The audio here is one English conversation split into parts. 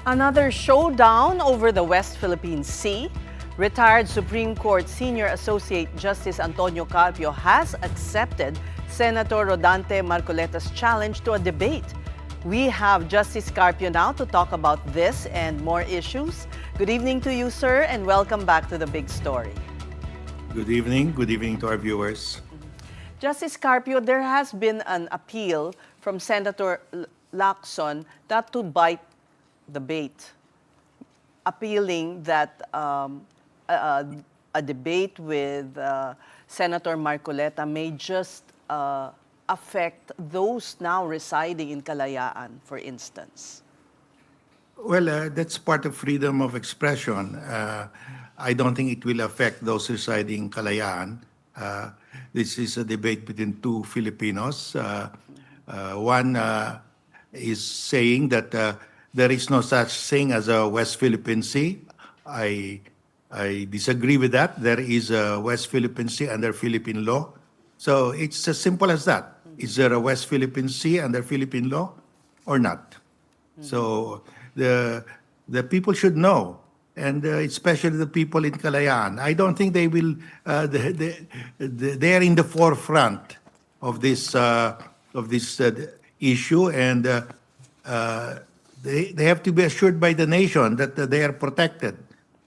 Another showdown over the West Philippine Sea. Retired Supreme Court Senior Associate Justice Antonio Carpio has accepted Senator Rodante Marcoleta's challenge to a debate. We have Justice Carpio now to talk about this and more issues. Good evening to you, sir, and welcome back to The Big Story. Good evening. Good evening to our viewers. Justice Carpio, there has been an appeal from Senator Lacson not to bite the bait, appealing that a debate with Senator Marcoleta may just affect those now residing in Kalayaan, for instance. Well, that's part of freedom of expression. I don't think it will affect those residing in Kalayaan. This is a debate between two Filipinos. One is saying that there is no such thing as a West Philippine Sea. I disagree with that. There is a West Philippine Sea under Philippine law. So it's as simple as that. Is there a West Philippine Sea under Philippine law or not? So the people should know, and especially the people in Kalayaan. I don't think they will. They are in the forefront of this issue, and they have to be assured by the nation that they are protected.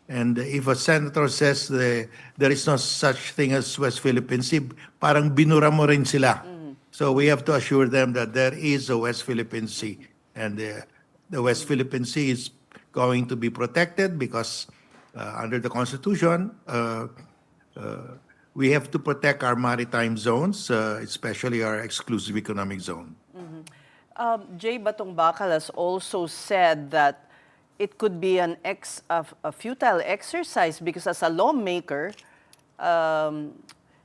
And if a senator says there is no such thing as West Philippine Sea, parang binura mo rin sila. So we have to assure them that there is a West Philippine Sea, and the West Philippine Sea is going to be protected because under the Constitution, we have to protect our maritime zones, especially our exclusive economic zone. Jay Batong Bakal has also said that it could be a futile exercise because as a lawmaker,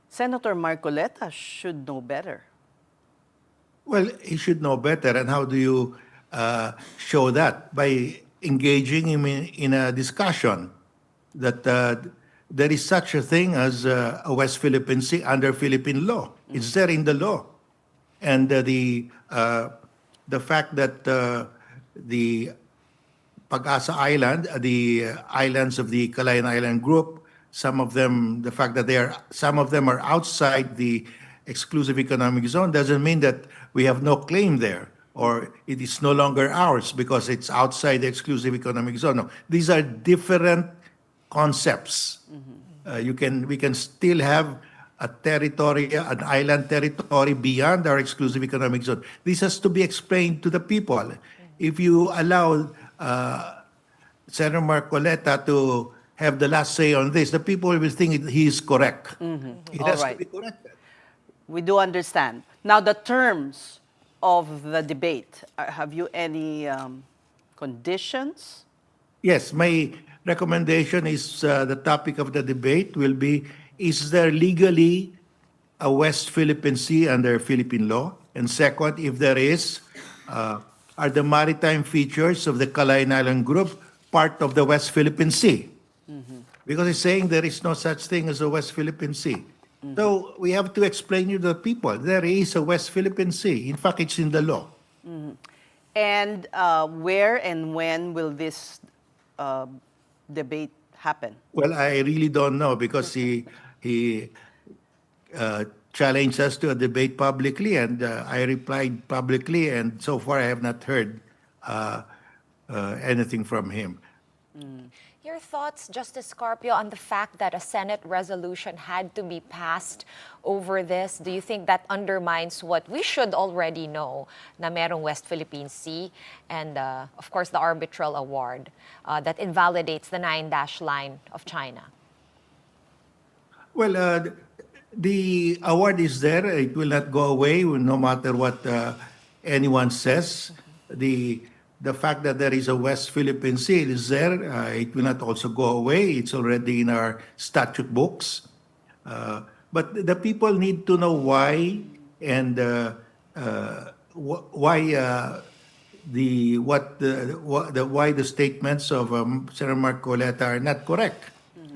Senator Marcoleta should know better. Well, he should know better. And how do you show that? By engaging him in a discussion that there is such a thing as a West Philippine Sea under Philippine law. It's there in the law. And the fact that the Pag-asa Island, the islands of the Calayan Island Group, some of them are outside the exclusive economic zone doesn't mean that we have no claim there or it is no longer ours because it's outside the exclusive economic zone. No, these are different concepts. We can still have a territory, an island territory beyond our exclusive economic zone. This has to be explained to the people. If you allow Senator Marcoleta to have the last say on this, the people will think he is correct. It has to be corrected. We do understand. Now, the terms of the debate, have you any conditions? Yes, my recommendation is the topic of the debate will be, is there legally a West Philippine Sea under Philippine law? And second, if there is, are the maritime features of the Calayan Island Group part of the West Philippine Sea? Because it's saying there is no such thing as a West Philippine Sea. So we have to explain to the people, there is a West Philippine Sea. In fact, it's in the law. And where and when will this debate happen? Well, I really don't know because he challenged us to a debate publicly, and I replied publicly, and so far I have not heard anything from him. Your thoughts, Justice Carpio, on the fact that a Senate resolution had to be passed over this? Do you think that undermines what we should already know, na merong West Philippine Sea and, of course, the arbitral award that invalidates the 9-dash line of China? Well, the award is there. It will not go away no matter what anyone says. The fact that there is a West Philippine Sea is there. It will not also go away. It's already in our statute books. But the people need to know why and why the statements of Senator Marcoleta are not correct.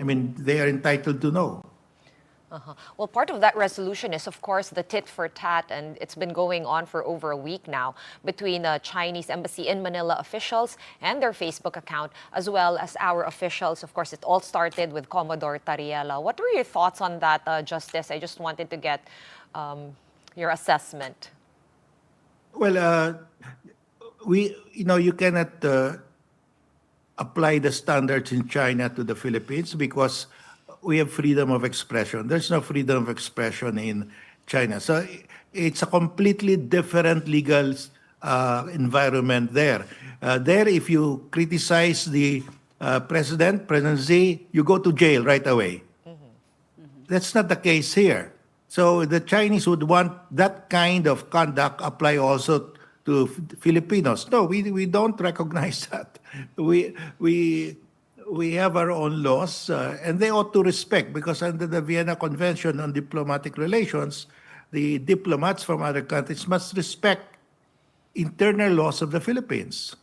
I mean, they are entitled to know. Well, part of that resolution is, of course, the tit for tat, and it's been going on for over a week now between the Chinese embassy in Manila officials and their Facebook account, as well as our officials. Of course, it all started with Commodore Tariela. What were your thoughts on that, Justice? I just wanted to get your assessment. Well, you cannot apply the standards in China to the Philippines because we have freedom of expression. There's no freedom of expression in China. So it's a completely different legal environment there. There, if you criticize the President Xi, you go to jail right away. That's not the case here. So the Chinese would want that kind of conduct apply also to Filipinos. No, we don't recognize that. We have our own laws, and they ought to respect, because under the Vienna Convention on Diplomatic Relations, the diplomats from other countries must respect internal laws of the Philippines.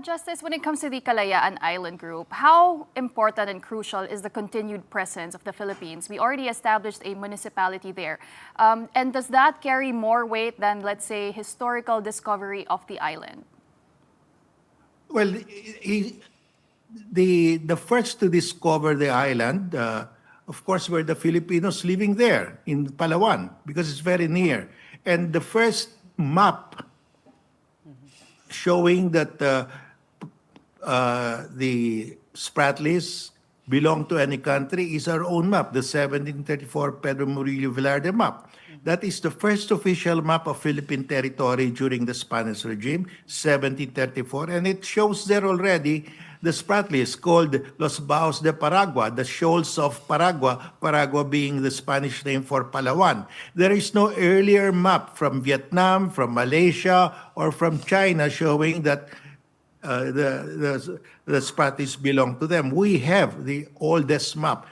Justice, when it comes to the Kalayaan Island Group, how important and crucial is the continued presence of the Philippines? We already established a municipality there. And does that carry more weight than, let's say, historical discovery of the island? Well, the first to discover the island, of course, were the Filipinos living there in Palawan, because it's very near. And the first map showing that the Spratlys belong to any country is our own map, the 1734 Pedro Murillo Velarde map. That is the first official map of Philippine territory during the Spanish regime, 1734, and it shows there already the Spratlys called Los Baos de Paragua, the shoals of Paragua, Paragua being the Spanish name for Palawan. There is no earlier map from Vietnam, from Malaysia, or from China showing that the Spratlys belong to them. We have the oldest map.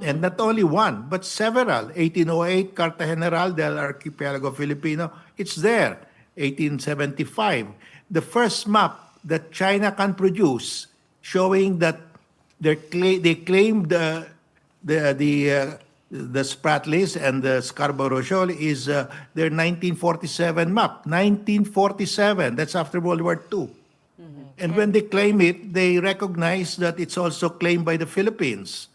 And not only one, but several. 1808, Carta General del Archipelago Filipino, it's there. 1875. The first map that China can produce showing that they claimed the Spratlys and the Scarborough Shoal is their 1947 map. 1947, that's after World War II. And when they claim it, they recognize that it's also claimed by the Philippines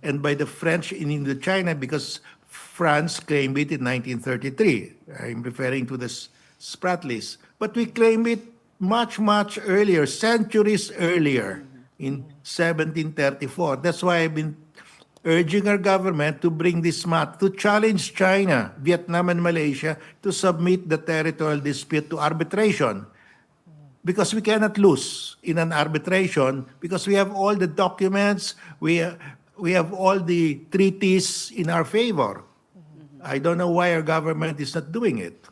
and by the French in Indochina, because France claimed it in 1933. I'm referring to the Spratlys. But we claim it much, much earlier, centuries earlier, in 1734. That's why I've been urging our government to bring this map, to challenge China, Vietnam, and Malaysia to submit the territorial dispute to arbitration. Because we cannot lose in an arbitration, because we have all the documents, we have all the treaties in our favor. I don't know why our government is not doing it.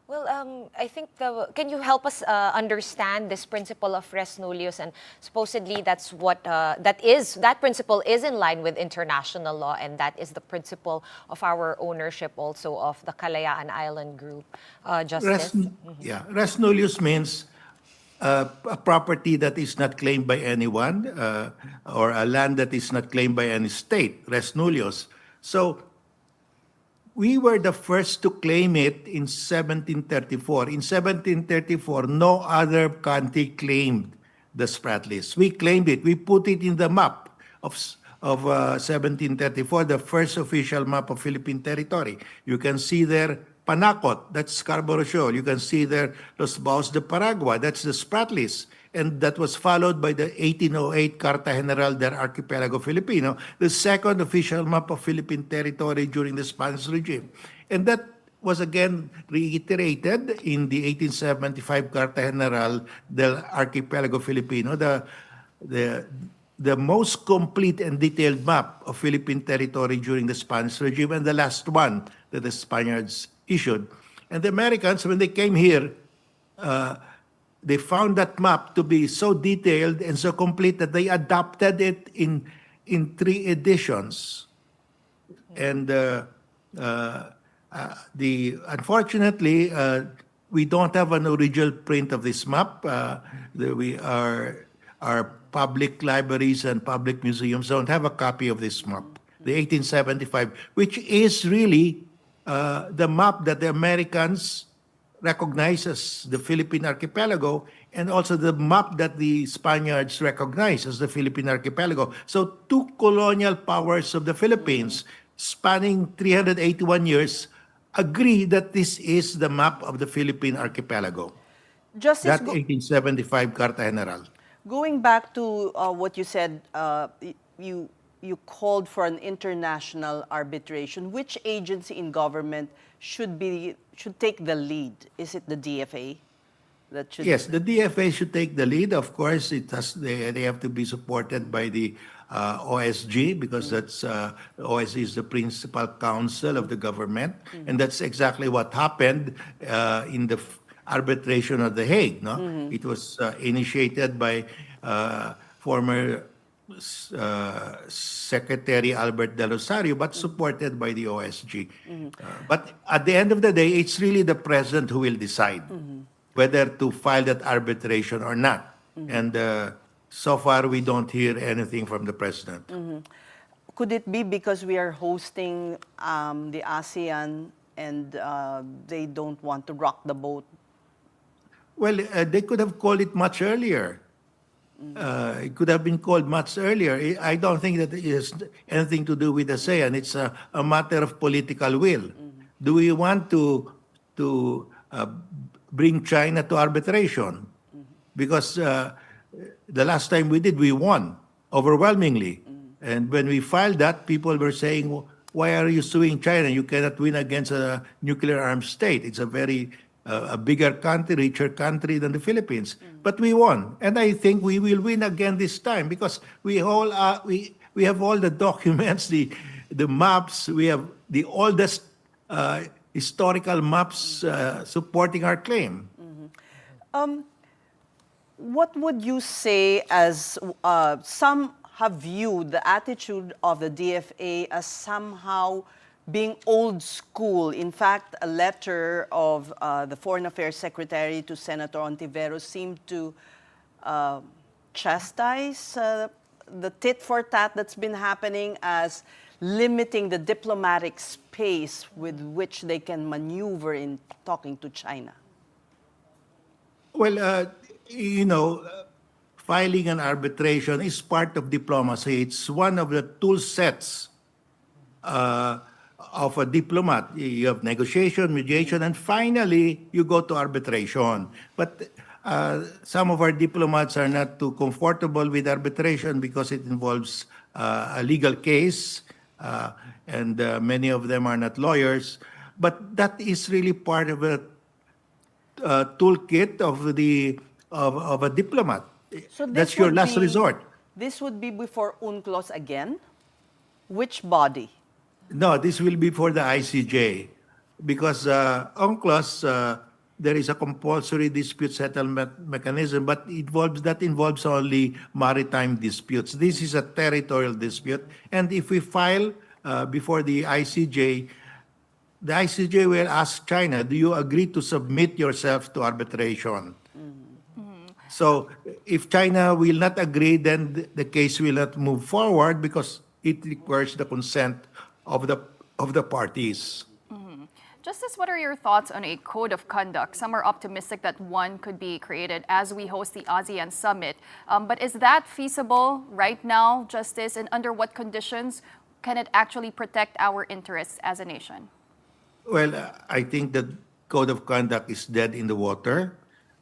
Well, I think can you help us understand this principle of res nullius? And supposedly that's what that principle is in line with international law, and that is the principle of our ownership also of the Kalayaan Island Group. Justice. Res nullius means a property that is not claimed by anyone, or a land that is not claimed by any state, res nullius. So we were the first to claim it in 1734. In 1734, no other country claimed the Spratlys. We claimed it. We put it in the map of 1734, the first official map of Philippine territory. You can see there Panacot, that's Scarborough Shoal. You can see there Los Baos de Paragua, that's the Spratlys. And that was followed by the 1808 Carta General del Archipelago Filipino, the second official map of Philippine territory during the Spanish regime. And that was again reiterated in the 1875 Carta General del Archipelago Filipino, the most complete and detailed map of Philippine territory during the Spanish regime, and the last one that the Spaniards issued. And the Americans, when they came here, they found that map to be so detailed and so complete that they adopted it in 3 editions. And unfortunately, we don't have an original print of this map. Our public libraries and public museums don't have a copy of this map. the 1875, which is really the map that the Americans recognize as the Philippine archipelago, and also the map that the Spaniards recognize as the Philippine archipelago. So two colonial powers of the Philippines spanning 381 years agree that this is the map of the Philippine archipelago. Justice, That 1875 Carta General. going back to what you said, you called for an international arbitration. Which agency in government should take the lead? Is it the DFA that should? Yes, the DFA should take the lead. Of course, they have to be supported by the OSG, because that's OSG is the principal council of the government, and that's exactly what happened in the arbitration of The Hague. No, it was initiated by former Secretary Albert De Rosario, but supported by the OSG. But at the end of the day, it's really the president who will decide whether to file that arbitration or not. And so far, we don't hear anything from the president. Could it be because we are hosting the ASEAN and they don't want to rock the boat? Well, they could have called it much earlier. It could have been called much earlier. I don't think that it has anything to do with ASEAN. It's a matter of political will. Do we want to bring China to arbitration? Because the last time we did, we won overwhelmingly. And when we filed that, people were saying, why are you suing China? You cannot win against a nuclear armed state. It's a very a bigger country, richer country than the Philippines. But we won. And I think we will win again this time, because we have all the documents, the maps, we have the oldest historical maps supporting our claim. What would you say as some have viewed the attitude of the DFA as somehow being old school? In fact, a letter of the Foreign Affairs Secretary to Senator Ontiveros seemed to chastise the tit-for-tat that's been happening as limiting the diplomatic space with which they can maneuver in talking to China. Well, filing an arbitration is part of diplomacy. It's one of the tool sets of a diplomat. You have negotiation, mediation, and finally you go to arbitration. But some of our diplomats are not too comfortable with arbitration because it involves a legal case, and many of them are not lawyers. But that is really part of a toolkit of a diplomat. So this That's your would last be- resort. This would be before UNCLOS again? Which body? No, this will be for the ICJ, because UNCLOS, there is a compulsory dispute settlement mechanism, but that involves only maritime disputes. This is a territorial dispute, and if we file before the ICJ will ask China, do you agree to submit yourself to arbitration? So if China will not agree, then the case will not move forward because it requires the consent of the parties. Justice, what are your thoughts on a code of conduct? Some are optimistic that one could be created as we host the ASEAN summit. But is that feasible right now, Justice? And under what conditions can it actually protect our interests as a nation? Well, I think the code of conduct is dead in the water,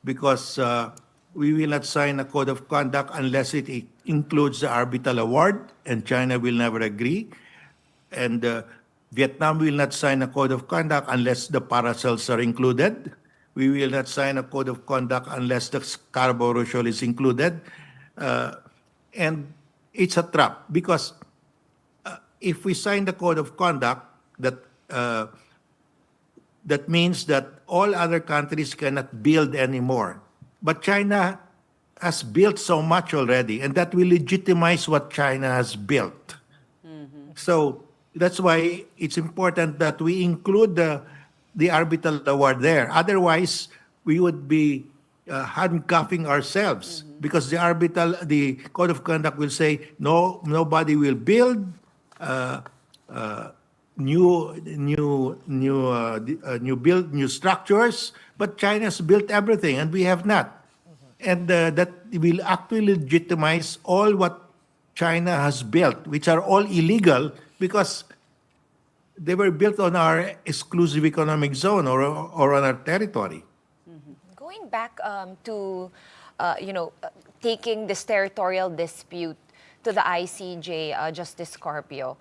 because we will not sign a code of conduct unless it includes the arbitral award, and China will never agree. And Vietnam will not sign a code of conduct unless the paracels are included. We will not sign a code of conduct unless the Scarborough Shoal is included. And it's a trap, because if we sign the code of conduct, that means that all other countries cannot build anymore. But China has built so much already, and that will legitimize what China has built. So that's why it's important that we include the arbitral award there. Otherwise, we would be handcuffing ourselves, because the code of conduct will say nobody will build new structures, but China's built everything, and we have not. And that will actually legitimize all what China has built, which are all illegal because they were built on our exclusive economic zone or on our territory. Going back to, taking this territorial dispute to the ICJ, Justice Carpio,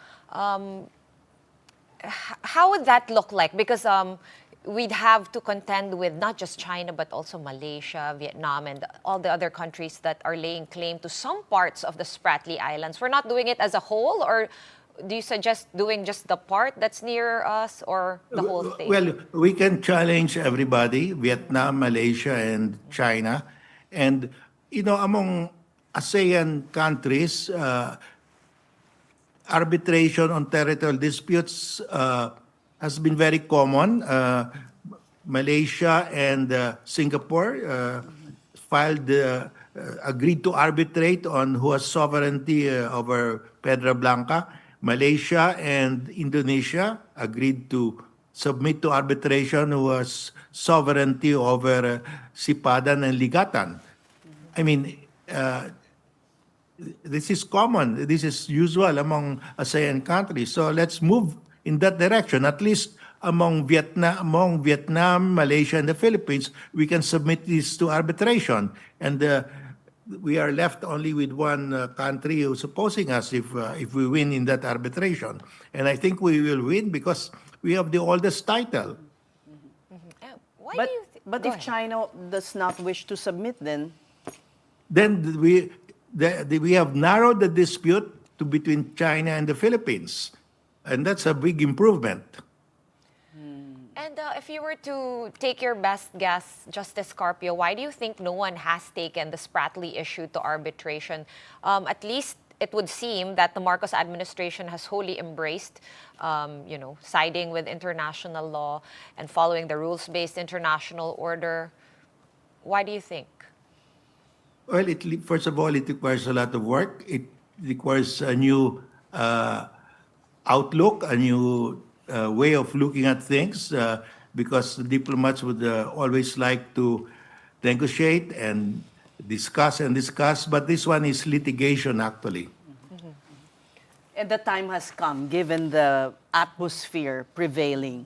how would that look like? Because we'd have to contend with not just China, but also Malaysia, Vietnam, and all the other countries that are laying claim to some parts of the Spratly Islands. We're not doing it as a whole, or do you suggest doing just the part that's near us, or the whole thing? Well, we can challenge everybody, Vietnam, Malaysia, and China. And, among ASEAN countries, arbitration on territorial disputes has been very common. Malaysia and Singapore agreed to arbitrate on who has sovereignty over Pedra Blanca. Malaysia and Indonesia agreed to submit to arbitration who has sovereignty over Sipadan and Ligatan. I mean, this is common. This is usual among ASEAN countries. So let's move in that direction. At least among Vietnam, Malaysia, and the Philippines, we can submit this to arbitration. And we are left only with one country who's opposing us if we win in that arbitration. And I think we will win because we have the oldest title. Why But, do you but Go if ahead. China does not wish to submit, then we have narrowed the dispute to between China and the Philippines. And that's a big improvement. And if you were to take your best guess, Justice Carpio, why do you think no one has taken the Spratly issue to arbitration? At least it would seem that the Marcos administration has wholly embraced, siding with international law and following the rules-based international order. Why do you think? Well, first of all, it requires a lot of work. It requires a new outlook, a new way of looking at things, because the diplomats would always like to negotiate and discuss, but this one is litigation, actually. and the time has come, given the atmosphere prevailing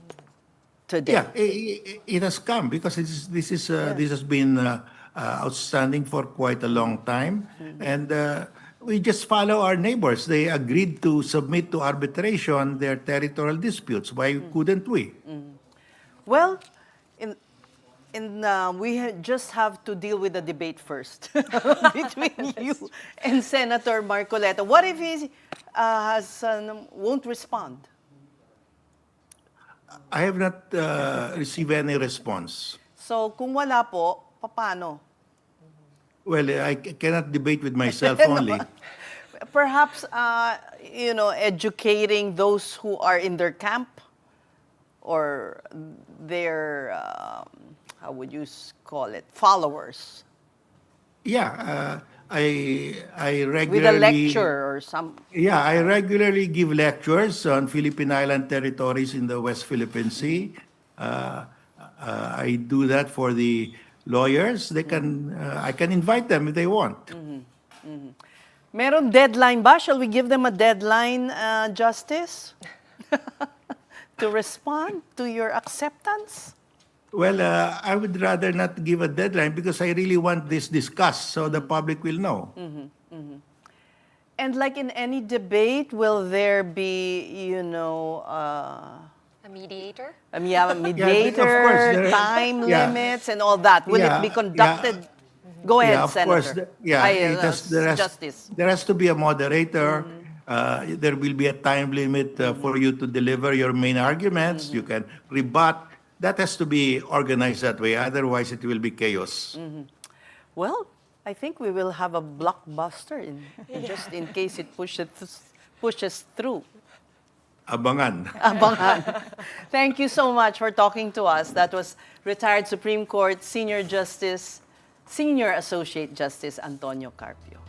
today. Yeah, it has come because this has been outstanding for quite a long time, and we just follow our neighbors. They agreed to submit to arbitration their territorial disputes. Why couldn't we? Well, just have to deal with the debate first between you and Senator Marcoleta. What if he won't respond? I have not received any response. So kung wala po, paano? Well, I cannot debate with myself only. Perhaps, educating those who are in their camp or their, how would you call it, followers. Yeah, I regularly... With a lecture or some... Yeah, I regularly give lectures on Philippine Island territories in the West Philippine Sea. I do that for the lawyers. I can invite them if they want. Meron deadline ba? Shall we give them a deadline, Justice? To respond to your acceptance? Well, I would rather not give a deadline because I really want this discussed so the public will know. And like in any debate, will there be, A mediator? mediator, course, time yeah. limits, and all that? Will Yeah, it be conducted? Go ahead, Yeah, of Senator. course. Justice. There has to be a moderator. There will be a time limit for you to deliver your main arguments. You can rebut. That has to be organized that way. Otherwise, it will be chaos. Well, I think we will have a blockbuster just in case it pushes through. Abangan. Abangan. Thank you so much for talking to us. That was retired Supreme Court Senior Associate Justice Antonio Carpio.